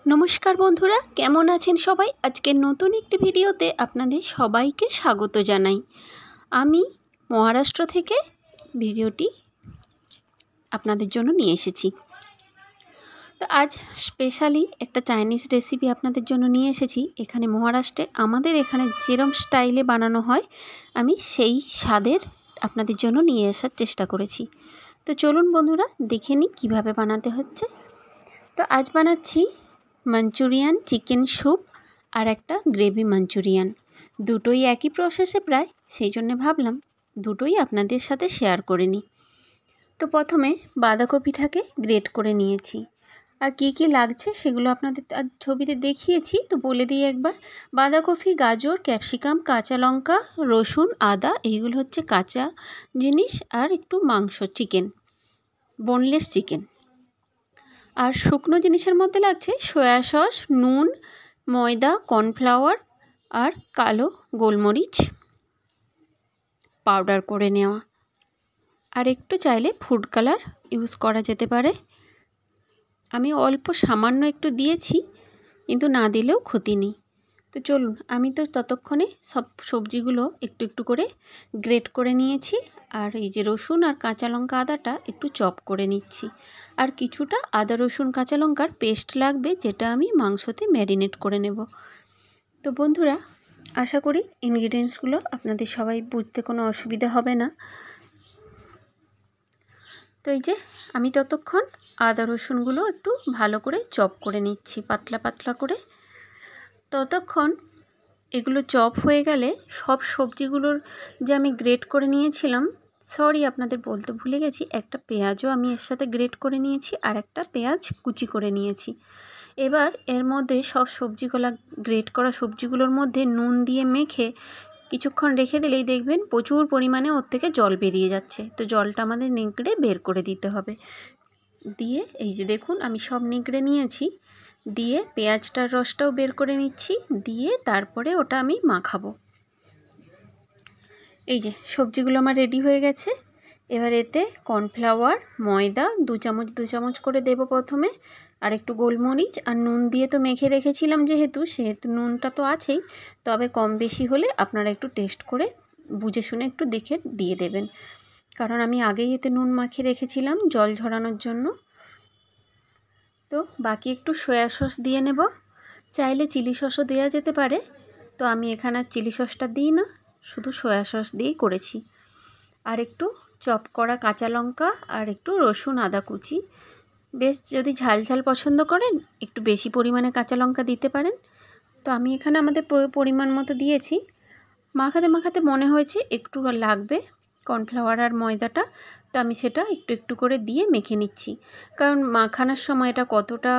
নমস্কার বন্ধুরা, কেমন আছেন সবাই? আজকের নতুন একটি ভিডিওতে আপনাদের সবাইকে স্বাগত জানাই। আমি মহারাষ্ট্র থেকে ভিডিওটি আপনাদের জন্য নিয়ে এসেছি। তো আজ স্পেশালি একটা চাইনিজ রেসিপি আপনাদের জন্য নিয়ে এসেছি। এখানে মহারাষ্ট্রে আমাদের এখানে যেরকম স্টাইলে বানানো হয় আমি সেই স্বাদের আপনাদের জন্য নিয়ে আসার চেষ্টা করেছি। তো চলুন বন্ধুরা দেখে নিই কীভাবে বানাতে হচ্ছে। তো আজ বানাচ্ছি মাঞ্চুরিয়ান চিকেন স্যুপ আর একটা গ্রেভি মাঞ্চুরিয়ান। দুটোই একই প্রসেসে প্রায়, সেই জন্য ভাবলাম দুটোই আপনাদের সাথে শেয়ার করে নিই। তো প্রথমে বাঁধাকপিটাকে গ্রেট করে নিয়েছি, আর কী কী লাগছে সেগুলো আপনাদের ছবিতে দেখিয়েছি, তো বলে দিই একবার। বাঁধাকপি, গাজর, ক্যাপসিকাম, কাঁচা লঙ্কা, রসুন, আদা, এইগুলো হচ্ছে কাঁচা জিনিস, আর একটু মাংস, চিকেন, বোনলেস চিকেন। আর শুকনো জিনিসের মধ্যে লাগছে সয়া সস, নুন, ময়দা, কর্নফ্লাওয়ার আর কালো গোলমরিচ পাউডার করে নেওয়া, আর একটু চাইলে ফুড কালার ইউজ করা যেতে পারে। আমি অল্প সামান্য একটু দিয়েছি, কিন্তু না দিলেও ক্ষতি নেই। তো চলুন, আমি তো ততক্ষণে সব সবজিগুলো একটু একটু করে গ্রেট করে নিয়েছি, আর এই যে রসুন আর কাঁচা লঙ্কা আদাটা একটু চপ করে নিচ্ছি, আর কিছুটা আদা রসুন কাঁচা লঙ্কার পেস্ট লাগবে, যেটা আমি মাংসতে ম্যারিনেট করে নেব। তো বন্ধুরা, আশা করি ইনগ্রিডিয়েন্টসগুলো আপনাদের সবাই বুঝতে কোনো অসুবিধা হবে না। তো এই যে আমি ততক্ষণ আদা রসুনগুলো একটু ভালো করে চপ করে নিচ্ছি, পাতলা পাতলা করে। ততক্ষণ এগুলো চপ হয়ে গেলে সব সবজিগুলোর যে আমি গ্রেট করে নিয়েছিলাম, সরি আপনাদের বলতে ভুলে গেছি, একটা পেঁয়াজও আমি এর সাথে গ্রেট করে নিয়েছি, আর একটা পেঁয়াজ কুচি করে নিয়েছি। এবার এর মধ্যে সব সবজিগুলো, গ্রেট করা সবজিগুলোর মধ্যে নুন দিয়ে মেখে কিছুক্ষণ রেখে দিলেই দেখবেন প্রচুর পরিমাণে ওর থেকে জল বেরিয়ে যাচ্ছে। তো জলটা আমাদের নিংড়ে বের করে দিতে হবে। দিয়ে এই যে দেখুন আমি সব নিংড়ে নিয়েছি, দিয়ে পেঁয়াজটার রসটাও বের করে নিচ্ছি, দিয়ে তারপরে ওটা আমি মাখাবো। এই যে সবজিগুলো আমার রেডি হয়ে গেছে। এবার এতে কর্নফ্লাওয়ার, ময়দা 2 চামচ করে দেব প্রথমে, আর একটু গোলমরিচ আর নুন দিয়ে তো মেখে রেখেছিলাম, যেহেতু নুনটা তো আছেই, তবে কম বেশি হলে আপনারা একটু টেস্ট করে বুঝে শুনে একটু দেখে দিয়ে দেবেন, কারণ আমি আগেই এতে নুন মাখিয়ে রেখেছিলাম জল ঝরানোর জন্য। তো বাকি একটু সয়া সস দিয়ে নেব, চাইলে চিলি সসও দেওয়া যেতে পারে। তো আমি এখানে আর চিলি সসটা দিই না, শুধু সয়া সস দিয়েই করেছি। আর একটু চপ করা কাঁচা লঙ্কা আর একটু রসুন আদা কুচি, বেশ যদি ঝাল ঝাল পছন্দ করেন একটু বেশি পরিমাণে কাঁচা লঙ্কা দিতে পারেন। তো আমি এখানে আমাদের পরিমাণ মতো দিয়েছি। মাখাতে মাখাতে মনে হয়েছে একটু লাগবে কর্নফ্লাওয়ার আর ময়দাটা, তো আমি সেটা একটু একটু করে দিয়ে মেখে নিচ্ছি, কারণ মাখানোর সময় এটা কতটা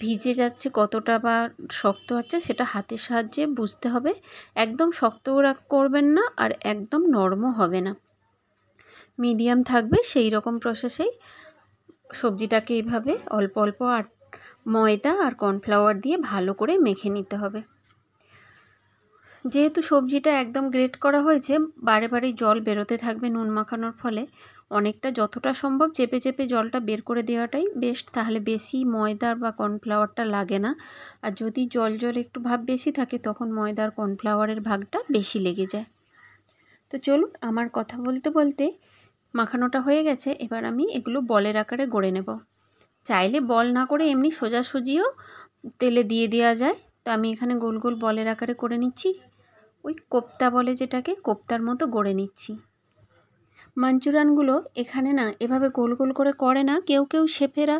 ভিজে যাচ্ছে কতটা বা শক্ত হচ্ছে সেটা হাতের সাহায্যে বুঝতে হবে। একদম শক্তও করবেন না, আর একদম নরমও হবে না, মিডিয়াম থাকবে, সেই রকম প্রসেসেই সবজিটাকে এইভাবে অল্প অল্প আর ময়দা আর কর্নফ্লাওয়ার দিয়ে ভালো করে মেখে নিতে হবে। যেহেতু সবজিটা একদম গ্রেট করা হয়েছে, বারে বারে জল বেরোতে থাকবে নুন মাখানোর ফলে, অনেকটা যতটা সম্ভব চেপে চেপে জলটা বের করে দেওয়াটাই বেস্ট, তাহলে বেশি ময়দা বা কর্নফ্লাওয়ারটা লাগে না। আর যদি জল জল একটু ভাব বেশি থাকে তখন ময়দা আর কর্নফ্লাওয়ারের ভাগটা বেশি লেগে যায়। তো চলুন, আমার কথা বলতে বলতে মাখানোটা হয়ে গেছে। এবার আমি এগুলো বলের আকারে গড়ে নেব। চাইলে বল না করে এমনি সোজাসুজিও তেলে দিয়ে দেওয়া যায়। তো আমি এখানে গোল গোল বলের আকারে করে নিচ্ছি, ওই কোপ্তা বলে যেটাকে, কোপ্তার মতো গড়ে নিচ্ছি। মাঞ্চুরিয়ানগুলো এখানে না এভাবে গোল গোল করে না, কেউ কেউ শেফেরা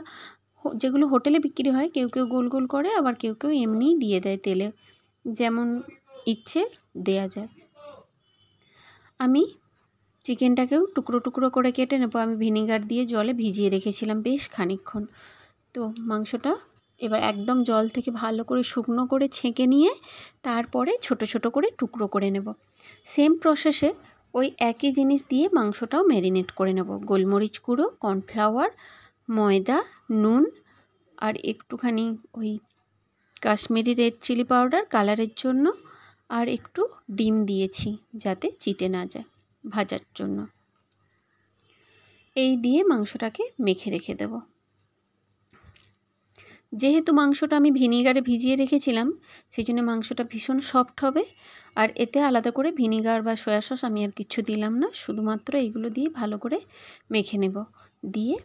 যেগুলো হোটেলে বিক্রি হয় কেউ কেউ গোল গোল করে, আবার কেউ কেউ এমনিই দিয়ে দেয় তেলে, যেমন ইচ্ছে দেয়া যায়। আমি চিকেনটাকেও টুকরো টুকরো করে কেটে নেব। আমি ভিনিগার দিয়ে জলে ভিজিয়ে রেখেছিলাম বেশ খানিকক্ষণ। তো মাংসটা এবার একদম জল থেকে ভালো করে শুকনো করে ছেঁকে নিয়ে তারপরে ছোট ছোট করে টুকরো করে নেব। সেম প্রসেসে ওই একই জিনিস দিয়ে মাংসটাও ম্যারিনেট করে নেব। গোলমরিচ গুঁড়ো, কর্নফ্লাওয়ার, ময়দা, নুন আর একটুখানি ওই কাশ্মীরি রেড চিলি পাউডার কালারের জন্য, আর একটু ডিম দিয়েছি যাতে চিটে না যায় ভাজার জন্য। এই দিয়ে মাংসটাকে মেখে রেখে দেব। যেহেতু মাংসটা আমি ভিনিগারে ভিজিয়ে রেখেছিলাম, সেই জন্য মাংসটা ভীষণ সফট হবে। আর এতে আলাদা করে ভিনিগার বা সয়া সস আমি আর কিচ্ছু দিলাম না, শুধুমাত্র এইগুলো দিয়ে ভালো করে মেখে নেব। দিয়ে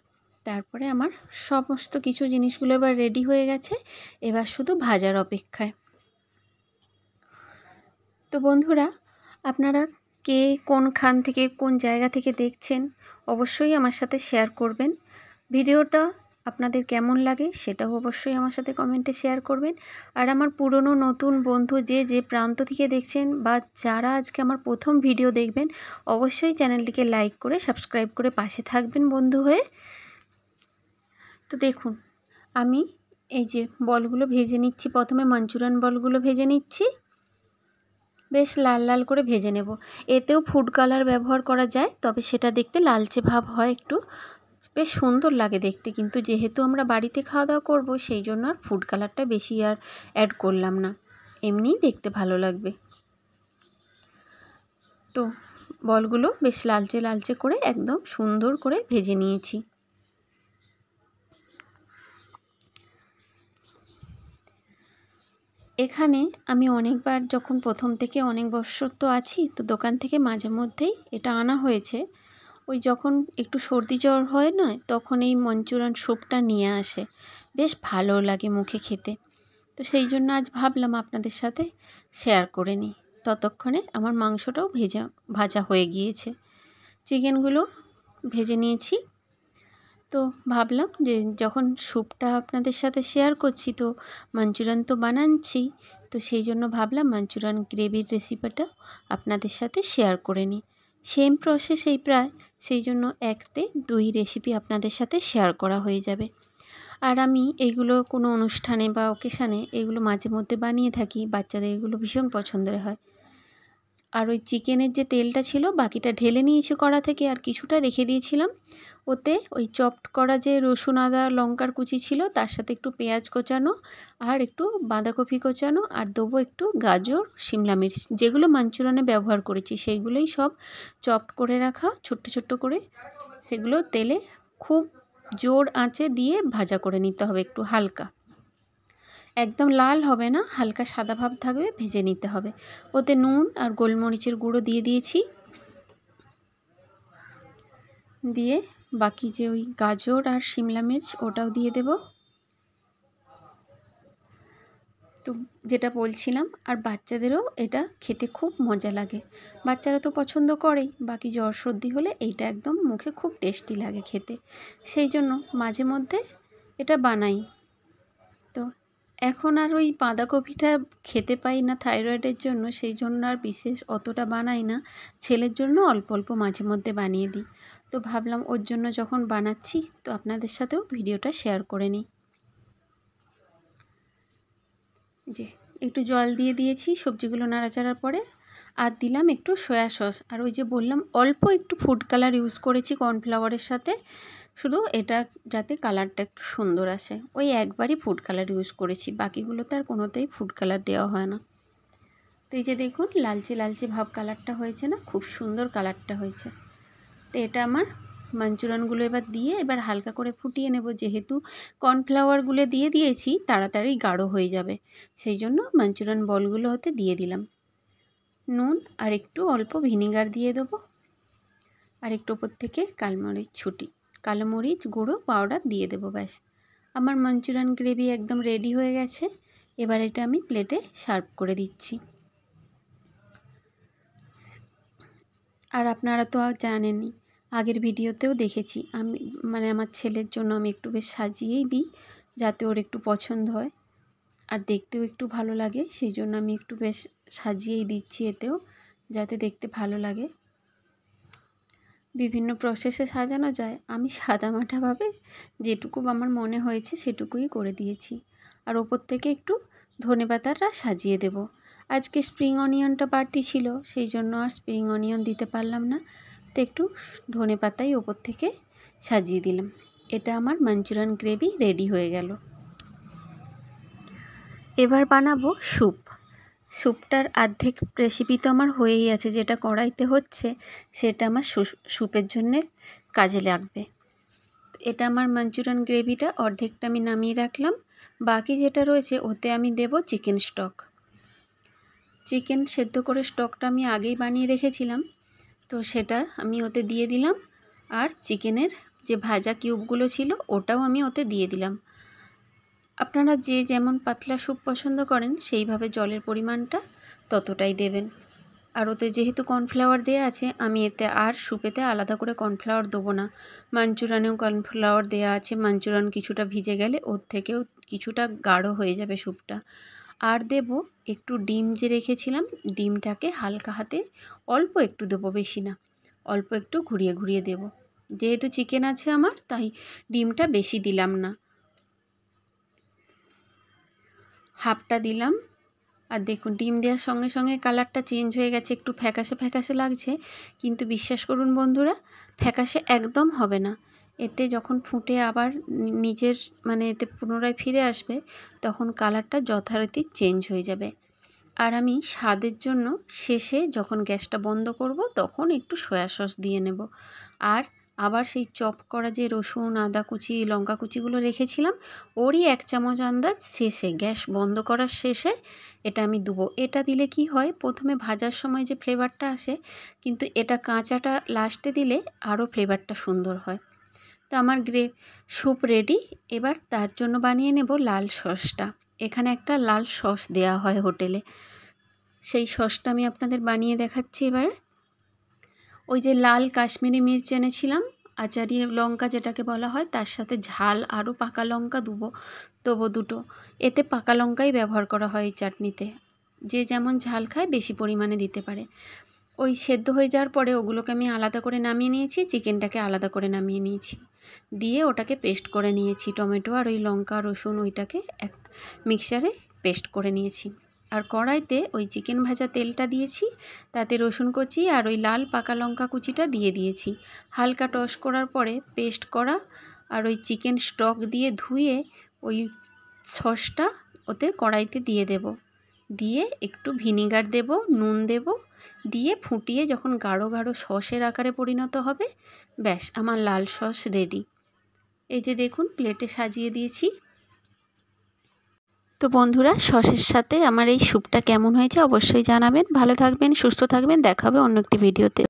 তারপরে আমার সমস্ত কিছু জিনিসগুলো এবার রেডি হয়ে গেছে, এবার শুধু ভাজার অপেক্ষায়। তো বন্ধুরা, আপনারা কে কোনখান থেকে, কোন জায়গা থেকে দেখছেন অবশ্যই আমার সাথে শেয়ার করবেন। ভিডিওটা আপনাদের কেমন লাগে সেটাও অবশ্যই আমার সাথে কমেন্টে শেয়ার করবেন। আর আমার পুরনো নতুন বন্ধু যে প্রান্ত থেকে দেখছেন বা যারা আজকে আমার প্রথম ভিডিও দেখবেন, অবশ্যই চ্যানেলটিকে লাইক করে সাবস্ক্রাইব করে পাশে থাকবেন বন্ধু হয়ে। তো দেখুন, আমি এই যে বলগুলো ভেজে নিচ্ছি, প্রথমে মাঞ্চুরিয়ান বলগুলো ভেজে নিচ্ছি, বেশ লাল লাল করে ভেজে নেব। এতেও ফুড কালার ব্যবহার করা যায়, তবে সেটা দেখতে লালচে ভাব হয়, একটু বেশ সুন্দর লাগে দেখতে। কিন্তু যেহেতু আমরা বাড়িতে খাওয়া দাওয়া করবো, সেই জন্য আর ফুড কালারটা বেশি আর অ্যাড করলাম না, এমনিই দেখতে ভালো লাগবে। তো বলগুলো বেশ লালচে লালচে করে একদম সুন্দর করে ভেজে নিয়েছি। এখানে আমি অনেকবার, যখন প্রথম থেকে অনেক বছর তো আছি, তো দোকান থেকে মাঝে মধ্যেই এটা আনা হয়েছে। ওই যখন একটু সর্দি জ্বর হয় না, তখন এই মাঞ্চুরিয়ান স্যুপটা নিয়ে আসে, বেশ ভালো লাগে মুখে খেতে। তো সেই জন্য আজ ভাবলাম আপনাদের সাথে শেয়ার করে নিই। ততক্ষণে আমার মাংসটাও ভাজা হয়ে গিয়েছে, চিকেনগুলো ভেজে নিয়েছি। তো ভাবলাম যে যখন স্যুপটা আপনাদের সাথে শেয়ার করছি, তো মাঞ্চুরিয়ান তো বানাচ্ছি, তো সেই জন্য ভাবলাম মাঞ্চুরিয়ান গ্রেভির রেসিপিটা আপনাদের সাথে শেয়ার করে নিই। সেম প্রসেসেই প্রায়, সেই জন্য একতে দুই রেসিপি আপনাদের সাথে শেয়ার করা হয়ে যাবে। আর আমি এইগুলো কোনো অনুষ্ঠানে বা অকেশানে এগুলো মাঝে মধ্যে বানিয়ে থাকি, বাচ্চাদের এগুলো ভীষণ পছন্দের হয়। আর ওই চিকেনের যে তেলটা ছিল, বাকিটা ঢেলে নিয়েছি কড়া থেকে, আর কিছুটা রেখে দিয়েছিলাম। ওতে ওই চপড করা যে রসুন আদা লঙ্কার কুচি ছিল, তার সাথে একটু পেঁয়াজ কোচানো আর একটু বাঁধাকপি কোচানো, আর দেবো একটু গাজর, শিমলা মির্চ, যেগুলো মাঞ্চুরিয়ানে ব্যবহার করেছি সেইগুলোই সব চপড করে রাখা ছোট্ট ছোট্ট করে। সেগুলো তেলে খুব জোর আঁচে দিয়ে ভাজা করে নিতে হবে, একটু হালকা, একদম লাল হবে না, হালকা সাদা ভাব থাকবে, ভেজে নিতে হবে। ওতে নুন আর গোলমরিচের গুঁড়ো দিয়ে দিয়েছি, দিয়ে বাকি যে ওই গাজর আর শিমলা মির্চ ওটাও দিয়ে দেব। তো যেটা বলছিলাম, আর বাচ্চাদেরও এটা খেতে খুব মজা লাগে, বাচ্চারা তো পছন্দ করেই, বাকি জ্বর সর্দি হলে এইটা একদম মুখে খুব টেস্টি লাগে খেতে, সেই জন্য মাঝে মধ্যে এটা বানাই। তো এখন আর ওই বাঁধাকপিটা খেতে পাই না থাইরয়েডের জন্য, সেই জন্য আর বিশেষ অতটা বানাই না, ছেলের জন্য অল্প অল্প মাঝে মধ্যে বানিয়ে দিই। তো ভাবলাম ওর জন্য যখন বানাচ্ছি, তো আপনাদের সাথেও ভিডিওটা শেয়ার করে নিই। যে একটু জল দিয়ে দিয়েছি সবজিগুলো নাড়াচাড়ার পরে, আর দিলাম একটু সয়া সস, আর ওই যে বললাম অল্প একটু ফুড কালার ইউজ করেছি কর্নফ্লাওয়ারের সাথে, শুধু এটা যাতে কালারটা একটু সুন্দর আসে, ওই একবারই ফুড কালার ইউজ করেছি, বাকিগুলোতে আর কোনোতেই ফুড কালার দেওয়া হয় না। তো এই যে দেখুন লালচে লালচে ভাব কালারটা হয়েছে না, খুব সুন্দর কালারটা হয়েছে। তো এটা আমার মাঞ্চুরিয়ানগুলো এবার দিয়ে এবার হালকা করে ফুটিয়ে নেব, যেহেতু কর্নফ্লাওয়ারগুলো দিয়ে দিয়েছি তাড়াতাড়ি গাঢ় হয়ে যাবে, সেই জন্য মাঞ্চুরিয়ান বলগুলো হতে দিয়ে দিলাম। নুন আর একটু অল্প ভিনিগার দিয়ে দেবো, আর একটু ওপর থেকে কালো মরিচ গুঁড়ো পাউডার দিয়ে দেবো, ব্যাস আমার মাঞ্চুরিয়ান গ্রেভি একদম রেডি হয়ে গেছে। এবার এটা আমি প্লেটে সার্ভ করে দিচ্ছি। আর আপনারা তো জানেনই, আগের ভিডিওতেও দেখেছি আমি, মানে আমার ছেলের জন্য আমি একটু বেশ সাজিয়েই দিই, যাতে ওর একটু পছন্দ হয় আর দেখতেও একটু ভালো লাগে, সেই জন্য আমি একটু বেশ সাজিয়েই দিচ্ছি এতেও, যাতে দেখতে ভালো লাগে। বিভিন্ন প্রসেসে সাজানো যায়, আমি সাদামাটাভাবে যেটুকু আমার মনে হয়েছে সেটুকুই করে দিয়েছি। আর ওপর থেকে একটু ধনেপাতাটা সাজিয়ে দেব। আজকে স্প্রিং অনিয়নটা বাড়তি ছিল, সেই জন্য আর স্প্রিং অনিয়ন দিতে পারলাম না, তো একটু ধনেপাতাই ওপর থেকে সাজিয়ে দিলাম। এটা আমার মাঞ্চুরিয়ান গ্রেভি রেডি হয়ে গেল। এবার বানাবো স্যুপ। স্যুপটার অর্ধেক রেসিপি তো আমার হয়েই আছে, যেটা কড়াইতে হচ্ছে সেটা আমার স্যুপের জন্যে কাজে লাগবে। এটা আমার মাঞ্চুরিয়ান গ্রেভিটা অর্ধেকটা আমি নামিয়ে রাখলাম, বাকি যেটা রয়েছে ওতে আমি দেব চিকেন স্টক। চিকেন সেদ্ধ করে স্টকটা আমি আগেই বানিয়ে রেখেছিলাম, তো সেটা আমি ওতে দিয়ে দিলাম। আর চিকেনের যে ভাজা কিউবগুলো ছিল ওটাও আমি ওতে দিয়ে দিলাম। আপনারা যে যেমন পাতলা স্যুপ পছন্দ করেন সেইভাবে জলের পরিমাণটা ততটাই দেবেন। আর ওতে যেহেতু কর্নফ্লাওয়ার দেওয়া আছে, আমি এতে আর স্যুপেতে আলাদা করে কর্নফ্লাওয়ার দেবো না। মাঞ্চুরিয়ানেও কর্নফ্লাওয়ার দেওয়া আছে, মাঞ্চুরিয়ান কিছুটা ভিজে গেলে ওর থেকেও কিছুটা গাঢ় হয়ে যাবে স্যুপটা। আর দেব একটু ডিম যে রেখেছিলাম, ডিমটাকে হালকা হাতে অল্প একটু দেবো, বেশি না, অল্প একটু ঘুরিয়ে ঘুরিয়ে দেব। যেহেতু চিকেন আছে আমার, তাই ডিমটা বেশি দিলাম না, হাফটা দিলাম। আর দেখুন ডিম দেওয়ার সঙ্গে সঙ্গে কালারটা চেঞ্জ হয়ে গেছে, একটু ফ্যাকাশে ফ্যাকাশে লাগছে, কিন্তু বিশ্বাস করুন বন্ধুরা, ফ্যাকাশে একদম হবে না। এতে যখন ফুটে আবার নিজের এতে পুনরায় ফিরে আসবে, তখন কালারটা যথারীতি চেঞ্জ হয়ে যাবে। আর আমি স্বাদের জন্য শেষে যখন গ্যাসটা বন্ধ করব তখন একটু সয়া সস দিয়ে নেব। আর আবার সেই চপ করা যে রসুন, আদা কুচি, লঙ্কা কুচিগুলো রেখেছিলাম, ওরই 1 চামচ আন্দাজ শেষে, গ্যাস বন্ধ করার শেষে এটা আমি দেবো। এটা দিলে কি হয়, প্রথমে ভাজার সময় যে ফ্লেভারটা আসে, কিন্তু এটা কাঁচাটা লাস্টে দিলে আরও ফ্লেভারটা সুন্দর হয়। তো আমার স্যুপ রেডি। এবার তার জন্য বানিয়ে নেব লাল সসটা। এখানে একটা লাল সস দেওয়া হয় হোটেলে, সেই সসটা আমি আপনাদের বানিয়ে দেখাচ্ছি এবারে। ওই যে লাল কাশ্মীরি মির্চ এনেছিলাম, আচারি লঙ্কা যেটাকে বলা হয়, তার সাথে ঝাল আরও পাকা লঙ্কা দেবো 2টো। এতে পাকা লঙ্কাই ব্যবহার করা হয় এই চাটনিতে। যে যেমন ঝাল খায় বেশি পরিমাণে দিতে পারে। ওই সেদ্ধ হয়ে যাওয়ার পরে ওগুলোকে আমি আলাদা করে নামিয়ে নিয়েছি, চিকেনটাকে আলাদা করে নামিয়ে নিয়েছি, দিয়ে ওটাকে পেস্ট করে নিয়েছি। টমেটো আর ওই লঙ্কা রসুন ওইটাকে এক মিক্সারে পেস্ট করে নিয়েছি। আর কড়াইতে ওই চিকেন ভাজা তেলটা দিয়েছি, তাতে রসুন কুচি আর ওই লাল পাকা লঙ্কা কুচিটা দিয়ে দিয়েছি। হালকা টস করার পরে পেস্ট করা আর ওই চিকেন স্টক দিয়ে ধুয়ে ওই সসটা ওতে কড়াইতে দিয়ে দেব। দিয়ে একটু ভিনিগার দেব, নুন দেব, দিয়ে ফুটিয়ে যখন গাঢ় গাঢ় সসের আকারে পরিণত হবে, ব্যাস আমার লাল সস রেডি। এই যে দেখুন প্লেটে সাজিয়ে দিয়েছি। তো বন্ধুরা, সসের সাথে আমার এই স্যুপটা কেমন হয়েছে অবশ্যই জানাবেন। ভালো থাকবেন, সুস্থ থাকবেন, দেখা হবে অন্য একটি ভিডিওতে।